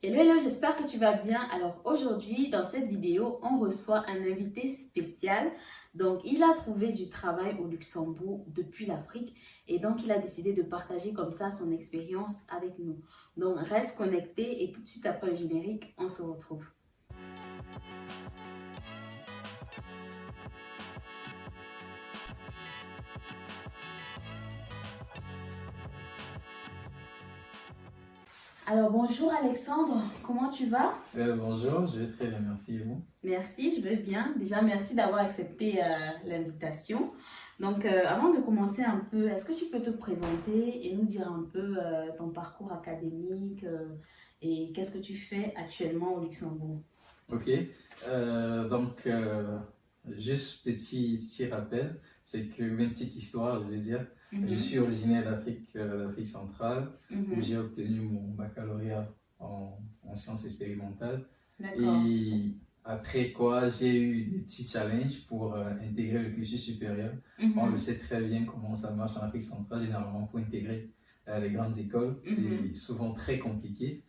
Hello, hello, j'espère que tu vas bien. Alors aujourd'hui, dans cette vidéo, on reçoit un invité spécial. Donc, il a trouvé du travail au Luxembourg depuis l'Afrique et donc il a décidé de partager comme ça son expérience avec nous. Donc, reste connecté et tout de suite après le générique, on se retrouve. Alors, bonjour Alexandre, comment tu vas? Bonjour, je vais très bien, merci et vous? Merci, je vais bien. Déjà, merci d'avoir accepté l'invitation. Donc, avant de commencer un peu, est-ce que tu peux te présenter et nous dire un peu ton parcours académique et qu'est-ce que tu fais actuellement au Luxembourg? Ok, donc juste petit rappel, c'est que une petite histoire, je vais dire. Je Mhm, suis originaire d'Afrique centrale, où mhm. j'ai obtenu mon baccalauréat en sciences expérimentales. D'accord. Et après quoi, j'ai eu des petits challenges pour intégrer le cursus supérieur. On le Mhm, sait très bien comment ça marche en Afrique centrale, généralement pour intégrer les grandes écoles, c'est mhm, souvent très compliqué.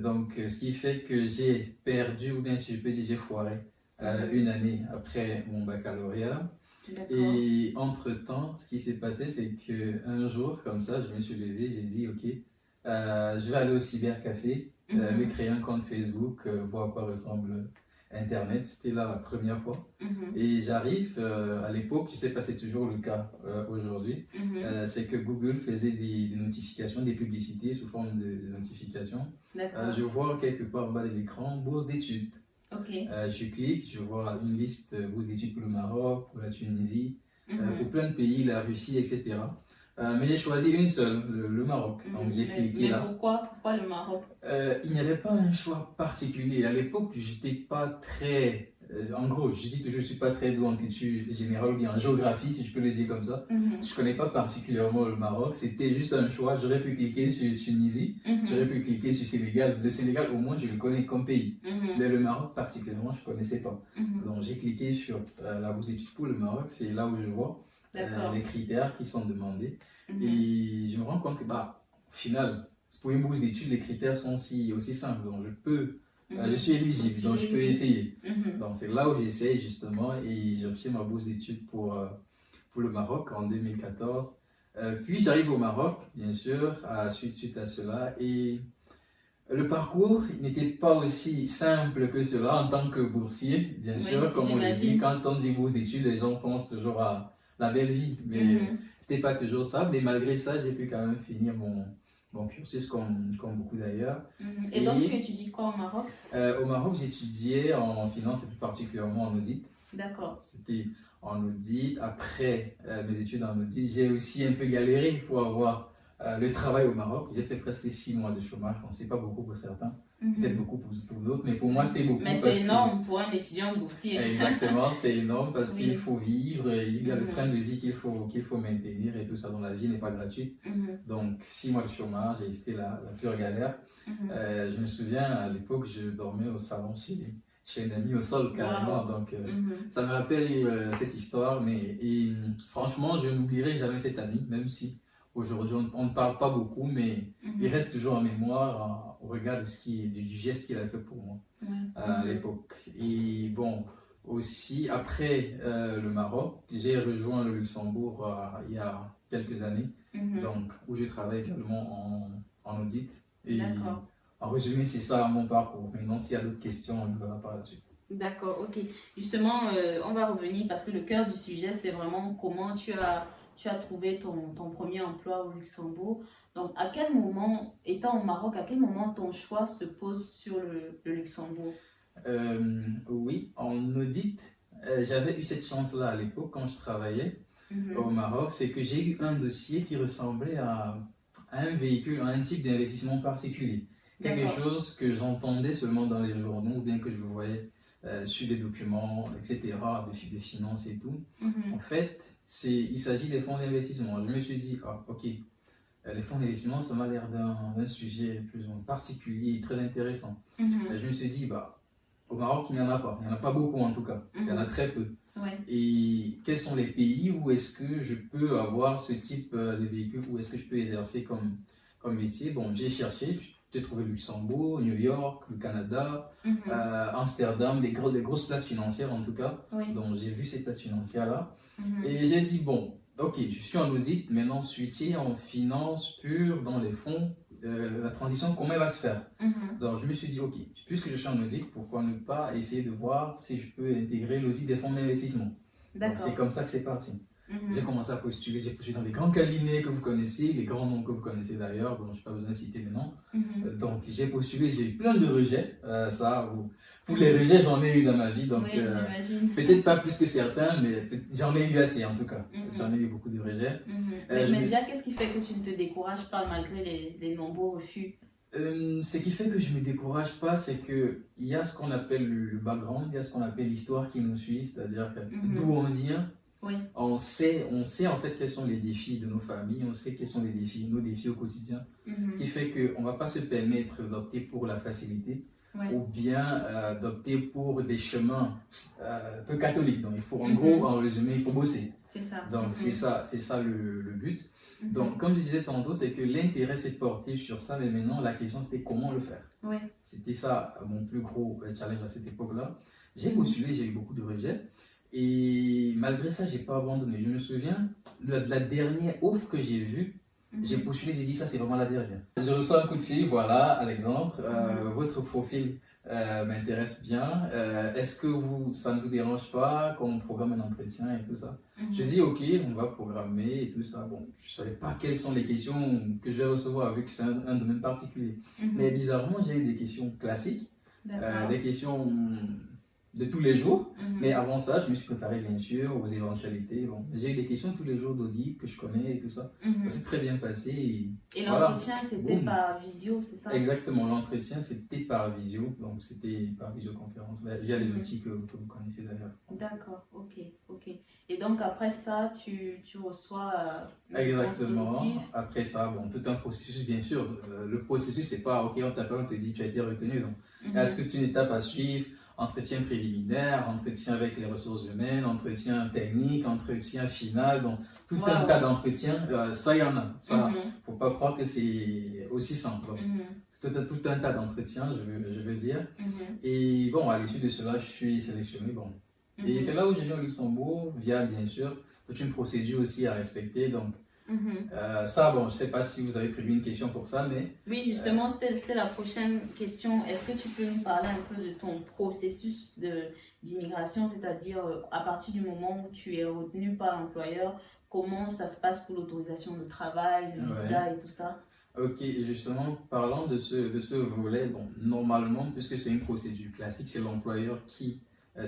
Donc, ce qui fait que j'ai perdu, ou bien si je peux dire, j'ai foiré une mhm. année après mon baccalauréat. D'accord. Et entre-temps, ce qui s'est passé, c'est qu'un jour, comme ça, je me suis levé, j'ai dit, OK, je vais aller au cybercafé, me Mhm, créer un compte Facebook, voir à quoi ressemble Internet. C'était là la première fois. mhm, Et j'arrive, à l'époque, je ne sais pas si c'est toujours le cas aujourd'hui, mhm. c'est que Google faisait des notifications, des publicités sous forme de notifications. Je D'accord. vois quelque part en bas de l'écran, bourse d'études. Ok. Je clique, je vois une liste bourse d'études pour le Maroc, pour la Tunisie, pour Mhm, plein de pays, la Russie, etc. Mais j'ai choisi une seule, le Maroc. Donc mhm. j'ai cliqué Mais là. pourquoi le Maroc? Il n'y avait pas un choix particulier. À l'époque, j'étais pas très. En gros, je dis toujours, je ne suis pas très doué en culture générale ou bien en géographie, si je peux le dire comme ça. Je Mhm, ne connais pas particulièrement le Maroc. C'était juste un choix. J'aurais pu cliquer sur Tunisie, j'aurais mhm, pu cliquer sur Sénégal. Le Sénégal, au moins, je le connais comme pays. Mais mhm, le Maroc, particulièrement, je ne connaissais pas. mhm. Donc, j'ai cliqué sur la bourse d'études pour le Maroc. C'est là où je vois les D'accord. critères qui sont demandés. Mhm. Et je me rends compte que, bah, au final, pour une bourse d'études, les critères sont aussi simples. Donc, je suis Mhm. éligible, donc je peux Postuler, oui. essayer. Mhm. Donc, c'est là où j'essaie justement et j'obtiens ma bourse d'études pour le Maroc en 2014. Puis, j'arrive au Maroc, bien sûr, suite à cela. Et le parcours n'était pas aussi simple que cela en tant que boursier, bien Oui, sûr. Comme on le dit, j'imagine. quand on dit bourse d'études, les gens pensent toujours à la belle vie. Mais Mhm. c'était pas toujours ça. Mais malgré ça, j'ai pu quand même finir mon cursus comme beaucoup d'ailleurs. Mhm. Et donc, tu Et étudies quoi au Maroc? au Maroc, j'étudiais en finance et plus particulièrement en audit. D'accord. C'était en audit. Après mes études en audit, j'ai aussi un peu galéré pour avoir le travail au Maroc. J'ai fait presque 6 mois de chômage. On ne sait pas beaucoup pour certains, peut-être Mhm. beaucoup pour d'autres, mais pour moi, Mhm. c'était Mais beaucoup c'est parce que, énorme pour un étudiant boursier. exactement, c'est énorme parce qu'il Oui. faut vivre, il y a le train Mhm. de vie qu'il faut maintenir et tout ça, dans la vie n'est pas gratuite. Mhm. Donc, 6 mois de chômage et c'était la pure galère. Mhm. Je me souviens, à l'époque, je dormais au salon chez un ami au sol carrément. Wow. Donc, Mhm. ça me rappelle cette histoire. Franchement, je n'oublierai jamais cet ami, même si aujourd'hui on ne parle pas beaucoup, mais il Mhm. reste toujours en mémoire au regard du geste qu'il a fait pour moi Ouais. à Mhm. l'époque. Et bon, aussi, après le Maroc, j'ai rejoint le Luxembourg il y a quelques années, Mhm. donc, où je travaille également en audit. Et D'accord. en résumé, c'est ça mon parcours. Maintenant, s'il y a d'autres questions, on verra par la suite. D'accord, ok. Justement, on va revenir parce que le cœur du sujet, c'est vraiment comment tu as trouvé ton premier emploi au Luxembourg. Donc, à quel moment, étant au Maroc, à quel moment ton choix se pose sur le Luxembourg? Oui, en audit, j'avais eu cette chance-là à l'époque quand je travaillais au Mhm. Maroc, c'est que j'ai eu un dossier qui ressemblait à un véhicule, à un type d'investissement particulier. Quelque D'accord. chose que j'entendais seulement dans les journaux ou bien que je voyais sur des documents, etc., de finances et tout. En Mhm. fait, il s'agit des fonds d'investissement. Je me suis dit, ah, ok, les fonds d'investissement, ça m'a l'air d'un sujet plus ou moins particulier et très intéressant. Mhm. Je me suis dit, bah, au Maroc, il n'y en a pas. Il n'y en a pas beaucoup en tout cas. Il y en a Mhm. très peu. Ouais. Et quels sont les pays où est-ce que je peux avoir ce type de véhicule, où est-ce que je peux exercer comme métier? Bon, j'ai cherché. j'ai trouvé Luxembourg, New York, le Canada, Mhm. Amsterdam, des grosses places financières en tout cas. Oui. Donc j'ai vu ces places financières-là. Mhm. Et j'ai dit, bon, ok, je suis en audit, maintenant switcher en finance pure, dans les fonds, la transition, comment elle va se faire? Mhm. Donc je me suis dit, ok, puisque je suis en audit, pourquoi ne pas essayer de voir si je peux intégrer l'audit des fonds d'investissement? Donc c'est D'accord. comme ça que c'est parti. J'ai Mhm. commencé à postuler, j'ai postulé dans les grands cabinets que vous connaissez, les grands noms que vous connaissez d'ailleurs, dont je n'ai pas besoin de citer les noms. Mhm. Donc j'ai postulé, j'ai eu plein de rejets. Pour les rejets, j'en ai eu dans ma vie, donc Oui, j'imagine. peut-être pas plus que certains, mais j'en ai eu assez en tout cas. Mhm. J'en ai eu beaucoup de rejets. Mhm. je Mais me- déjà, qu'est-ce qui fait que tu ne te décourages pas malgré les nombreux refus? Ce qui fait que je ne me décourage pas, c'est qu'il y a ce qu'on appelle le background, il y a ce qu'on appelle l'histoire qui nous suit, c'est-à-dire Mhm. d'où on vient. Oui. On sait en fait quels sont les défis de nos familles, on sait quels sont nos défis au quotidien. Mhm. Ce qui fait qu'on ne va pas se permettre d'opter pour la facilité Oui. ou bien d'opter pour des chemins peu catholiques. Donc, il faut, en Mhm. gros, en résumé, il faut bosser. C'est ça. Donc, Mhm. c'est ça le but. Mhm. Donc, comme je disais tantôt, c'est que l'intérêt, c'est de porter sur ça, mais maintenant, la question, c'était comment le faire. Oui. C'était ça mon plus gros challenge à cette époque-là. J'ai Mhm. postulé, j'ai eu beaucoup de rejets. Et malgré ça, je n'ai pas abandonné. Je me souviens de la dernière offre que j'ai vue. Mhm. J'ai postulé, j'ai dit ça, c'est vraiment la dernière. Je reçois un coup de fil, voilà, Alexandre, votre profil m'intéresse bien. Est-ce que ça ne vous dérange pas qu'on programme un entretien et tout ça? Mhm. Je dis ok, on va programmer et tout ça. Bon, je ne savais pas quelles sont les questions que je vais recevoir vu que c'est un domaine particulier. Mhm. Mais bizarrement, j'ai eu des questions classiques, D'accord. des questions de tous les jours. Mhm. Mais avant ça, je me suis préparé bien sûr aux éventualités. Bon, j'ai eu des questions tous les jours d'audit que je connais et tout ça. Mhm. Ça s'est très bien passé. Et voilà. l'entretien, c'était Boum. par visio, c'est ça? Exactement, l'entretien c'était par visio, donc c'était par visioconférence, via les Mhm. outils que vous connaissez d'ailleurs. D'accord, ok, ok. Et donc après ça, tu reçois une réponse Exactement. positive. Après ça, bon, tout un processus bien sûr. Le processus, c'est pas ok, on t'appelle, on te dit tu as été retenu. Donc, il y a Mhm. toute une étape à suivre. Entretien préliminaire, entretien avec les ressources humaines, entretien technique, entretien final, donc tout un Wow. tas d'entretiens, ça il y en a. Ça, Mhm. faut pas croire que c'est aussi simple. Donc, Mhm. tout un tas d'entretiens, je veux dire. Mhm. Et bon, à l'issue de cela, je suis sélectionné. Bon. Et Mhm. c'est là où j'ai viens au Luxembourg, via bien sûr toute une procédure aussi à respecter. Donc, Mhm. ça, bon, je ne sais pas si vous avez prévu une question pour ça, mais Oui, justement, c'était la prochaine question. Est-ce que tu peux nous parler un peu de ton processus d'immigration, c'est-à-dire à partir du moment où tu es retenu par l'employeur, comment ça se passe pour l'autorisation de travail, le visa et tout ça? ok, et justement, parlant de ce volet, bon, normalement, puisque c'est une procédure classique, c'est l'employeur qui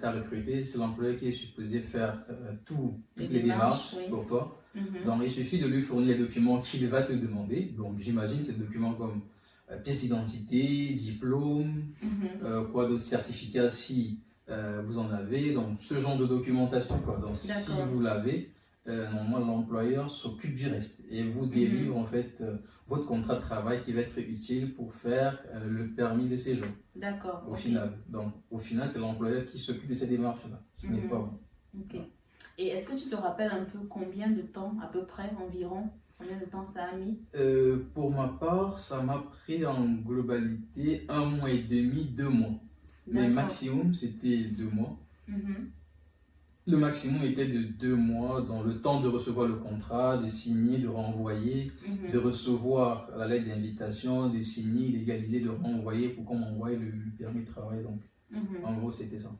t'a recruté, c'est l'employeur qui est supposé faire toutes les démarches oui. pour toi. Mhm. Donc, il suffit de lui fournir les documents qu'il va te demander. Donc, j'imagine ces documents comme pièce d'identité, diplôme, Mhm. quoi d'autre, certificat si vous en avez. Donc, ce genre de documentation, quoi. Donc, si D'accord. vous l'avez, normalement, l'employeur s'occupe du reste et vous délivre en fait votre contrat de travail qui va être utile pour faire le permis de séjour. D'accord. Au ok. final. Donc, au final, c'est l'employeur qui s'occupe de ces démarches-là. Ce n'est pas vous. Ok. Et est-ce que tu te rappelles un peu combien de temps, à peu près, environ, combien de temps ça a mis? Pour ma part, ça m'a pris en globalité 1 mois et demi, 2 mois. Mais D'accord. maximum, c'était 2 mois. Mhm. Le maximum était de 2 mois dans le temps de recevoir le contrat, de signer, de renvoyer, Mhm. de recevoir la lettre d'invitation, de signer, légaliser, de renvoyer pour qu'on m'envoie le permis de travail. Donc, Mhm. en gros, c'était ça.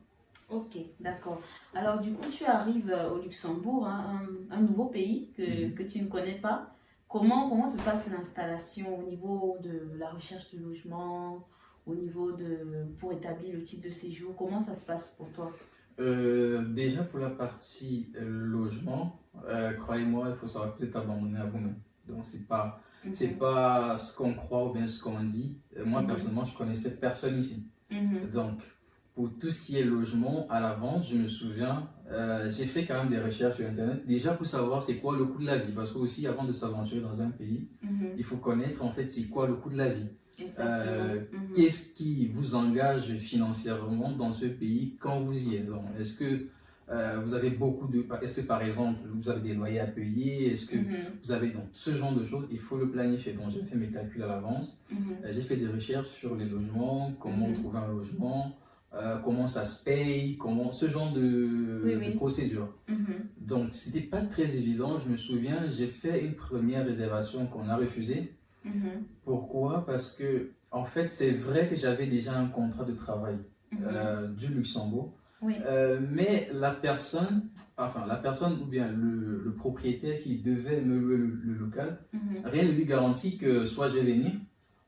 Ok, d'accord. Alors du coup, tu arrives au Luxembourg, hein, un nouveau pays que tu ne connais pas. Comment se passe l'installation au niveau de la recherche de logement, au niveau pour établir le titre de séjour? Comment ça se passe pour toi? Déjà pour la partie logement, croyez-moi, il faut savoir que vous êtes abandonné à vous-même. Donc c'est pas ce qu'on croit ou bien ce qu'on dit. Moi personnellement, je connaissais personne ici. Mhm. Donc pour tout ce qui est logement, à l'avance, je me souviens, j'ai fait quand même des recherches sur Internet, déjà pour savoir c'est quoi le coût de la vie. Parce que aussi, avant de s'aventurer dans un pays, Mhm. il faut connaître en fait c'est quoi le coût de la vie. Exactement. Mhm. Qu'est-ce qui vous engage financièrement dans ce pays quand vous y êtes? Donc, est-ce que vous avez beaucoup de... Est-ce que par exemple, vous avez des loyers à payer? Est-ce que vous avez donc ce genre de choses? Il faut le planifier. Donc j'ai fait mes calculs à l'avance. J'ai fait des recherches sur les logements, comment trouver un logement, comment ça se paye, comment ce genre de procédure. Donc c'était pas très évident. Je me souviens, j'ai fait une première réservation qu'on a refusée. Pourquoi? Parce que en fait, c'est vrai que j'avais déjà un contrat de travail du Luxembourg. Mais la personne ou bien le propriétaire qui devait me louer le local, rien ne lui garantit que soit je vais venir,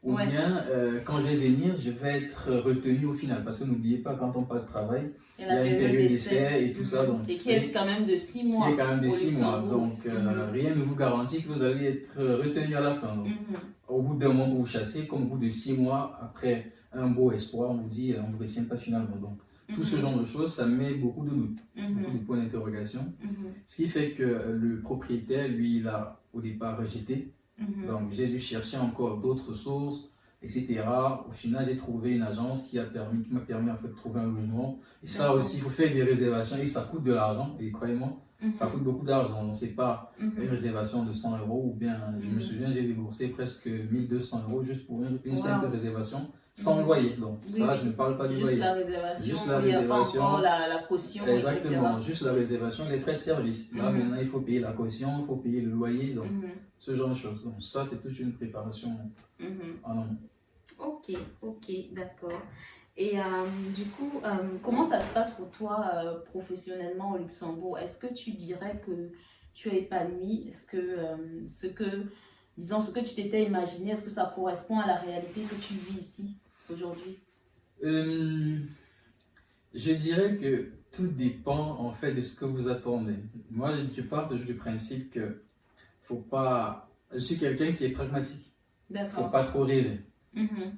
ou bien quand je vais venir, je vais être retenu au final. Parce que n'oubliez pas, quand on parle de travail, il y a une période d'essai et tout ça. Donc, et qui est quand même de 6 mois. Qui est quand même de 6 mois. Donc rien ne vous garantit que vous allez être retenu à la fin. Donc, au bout d'un mois, vous vous chassez, comme au bout de 6 mois, après un beau espoir, on vous dit on ne vous retient pas finalement. Donc, tout ce genre de choses, ça met beaucoup de doutes, beaucoup de points d'interrogation. Ce qui fait que le propriétaire, lui, il a au départ rejeté. Donc, j'ai dû chercher encore d'autres sources, etc. Au final, j'ai trouvé une agence qui m'a permis en fait, de trouver un logement. Et ça aussi, il faut faire des réservations et ça coûte de l'argent. Et croyez-moi, ça coûte beaucoup d'argent. Donc, ce n'est pas une réservation de 100 euros ou bien, je me souviens, j'ai déboursé presque 1200 euros juste pour une simple réservation. Sans loyer, donc ça je ne parle pas du loyer. Juste la réservation, la caution. Exactement, juste la réservation, les frais de service. Là maintenant il faut payer la caution, il faut payer le loyer, donc ce genre de choses. Donc ça c'est toute une préparation en amont. Ok, d'accord. Et du coup, comment ça se passe pour toi professionnellement au Luxembourg? Est-ce que tu dirais que tu es épanoui? Est-ce que ce que tu t'étais imaginé, est-ce que ça correspond à la réalité que tu vis ici aujourd'hui? Je dirais que tout dépend en fait de ce que vous attendez. Moi, je pars toujours du principe que faut pas. Je suis quelqu'un qui est pragmatique. Faut pas trop rêver.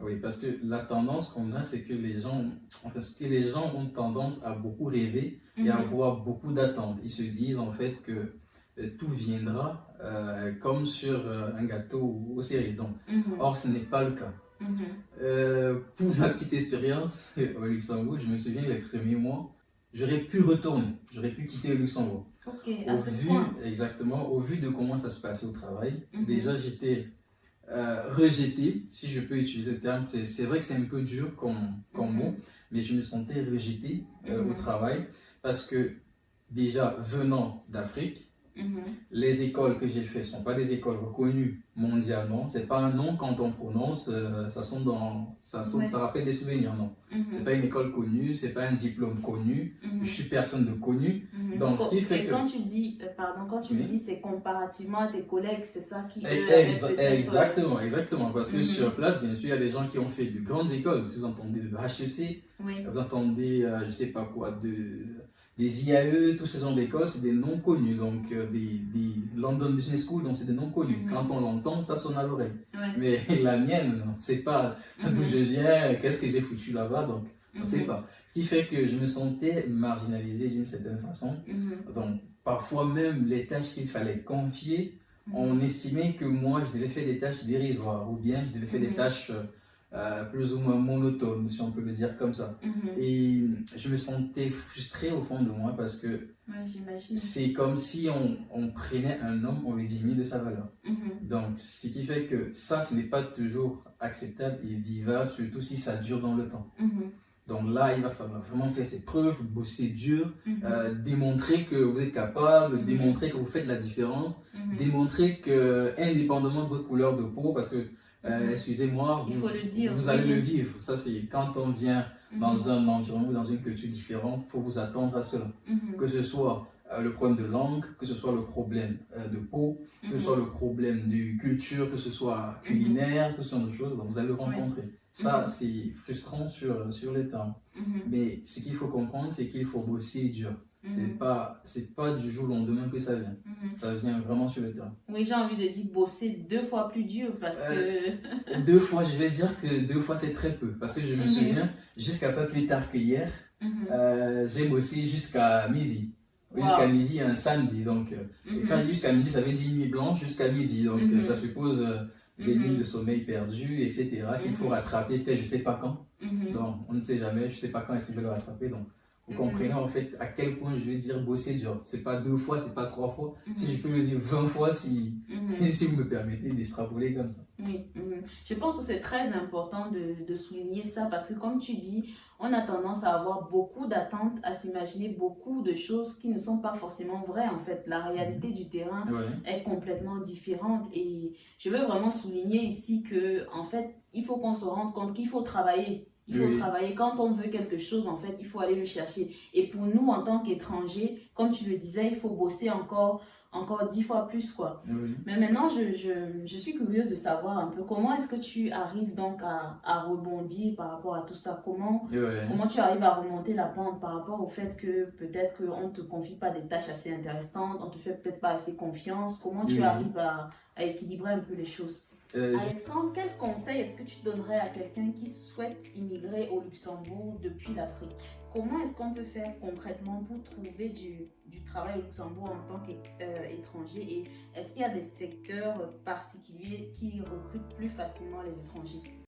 Oui, parce que la tendance qu'on a, c'est que les gens ont tendance à beaucoup rêver et à avoir beaucoup d'attentes. Ils se disent en fait que tout viendra comme sur un gâteau aux cerises. Donc, or, ce n'est pas le cas. Pour ma petite expérience au Luxembourg, je me souviens les premiers mois, j'aurais pu retourner, j'aurais pu quitter le Luxembourg. Exactement, au vu de comment ça se passait au travail, déjà j'étais rejeté, si je peux utiliser le terme, c'est vrai que c'est un peu dur comme mot, mais je me sentais rejeté au travail parce que déjà venant d'Afrique, les écoles que j'ai faites ne sont pas des écoles reconnues mondialement. C'est pas un nom quand on prononce, ça rappelle des souvenirs, non. C'est pas une école connue, c'est pas un diplôme connu. Je suis personne de connu. Donc, ce qui fait que... Quand tu dis, dis c'est comparativement à tes collègues, c'est ça qui... Exactement. Parce que sur place, bien sûr, il y a des gens qui ont fait de grandes écoles. Si vous entendez de HEC, vous entendez, je sais pas quoi, des IAE, tous ces genres d'écoles, c'est des noms connus, donc des London Business School, donc c'est des noms connus. Quand on l'entend, ça sonne à l'oreille. Mais la mienne, on ne sait pas d'où je viens, qu'est-ce que j'ai foutu là-bas, donc on ne sait pas. Ce qui fait que je me sentais marginalisé d'une certaine façon. Donc parfois même les tâches qu'il fallait confier, on estimait que moi je devais faire des tâches dérisoires, ou bien je devais faire des tâches plus ou moins monotone, si on peut le dire comme ça. Et je me sentais frustré au fond de moi parce que c'est comme si on prenait un homme, on lui diminue de sa valeur. Donc, ce qui fait que ça, ce n'est pas toujours acceptable et vivable, surtout si ça dure dans le temps. Donc là, il va falloir vraiment faire ses preuves, bosser dur, démontrer que vous êtes capable, démontrer que vous faites la différence, démontrer que, indépendamment de votre couleur de peau, parce que excusez-moi, vous allez le vivre. Ça, c'est quand on vient dans un environnement ou dans une culture différente, il faut vous attendre à cela. Que ce soit le problème de langue, que ce soit le problème de peau, que ce soit le problème de culture, que ce soit culinaire, tout ce genre de choses, donc vous allez le rencontrer. Ça, c'est frustrant sur les termes. Mais ce qu'il faut comprendre, c'est qu'il faut bosser dur. C'est pas du jour au lendemain que ça vient. Ça vient vraiment sur le terrain. Oui, j'ai envie de dire bosser 2 fois plus dur parce que... 2 fois, je vais dire que 2 fois c'est très peu. Parce que je me souviens, jusqu'à pas plus tard que hier, j'ai bossé jusqu'à midi. Jusqu'à midi, un samedi. Donc, et quand je dis jusqu'à midi, ça veut dire une nuit blanche jusqu'à midi. Donc, ça suppose des nuits de sommeil perdues, etc. qu'il faut rattraper peut-être je sais pas quand. Donc, on ne sait jamais, je sais pas quand est-ce que je vais le rattraper. Donc, Vous comprenez en fait à quel point je veux dire bosser dur. C'est pas 2 fois, c'est pas 3 fois. Si je peux le dire 20 fois, si, si vous me permettez d'extrapoler comme ça. Oui, je pense que c'est très important de souligner ça parce que comme tu dis, on a tendance à avoir beaucoup d'attentes, à s'imaginer beaucoup de choses qui ne sont pas forcément vraies en fait. La réalité du terrain est complètement différente et je veux vraiment souligner ici que en fait, il faut qu'on se rende compte qu'il faut travailler. Il faut travailler. Quand on veut quelque chose, en fait, il faut aller le chercher. Et pour nous, en tant qu'étrangers, comme tu le disais, il faut bosser encore 10 fois plus, quoi. Mais maintenant, je suis curieuse de savoir un peu comment est-ce que tu arrives donc à rebondir par rapport à tout ça. Comment tu arrives à remonter la pente par rapport au fait que peut-être qu'on ne te confie pas des tâches assez intéressantes, on ne te fait peut-être pas assez confiance. Comment tu arrives à équilibrer un peu les choses? Alexandre, quel conseil est-ce que tu donnerais à quelqu'un qui souhaite immigrer au Luxembourg depuis l'Afrique? Comment est-ce qu'on peut faire concrètement pour trouver du travail au Luxembourg en tant qu'étranger? Et est-ce qu'il y a des secteurs particuliers qui recrutent plus facilement les étrangers?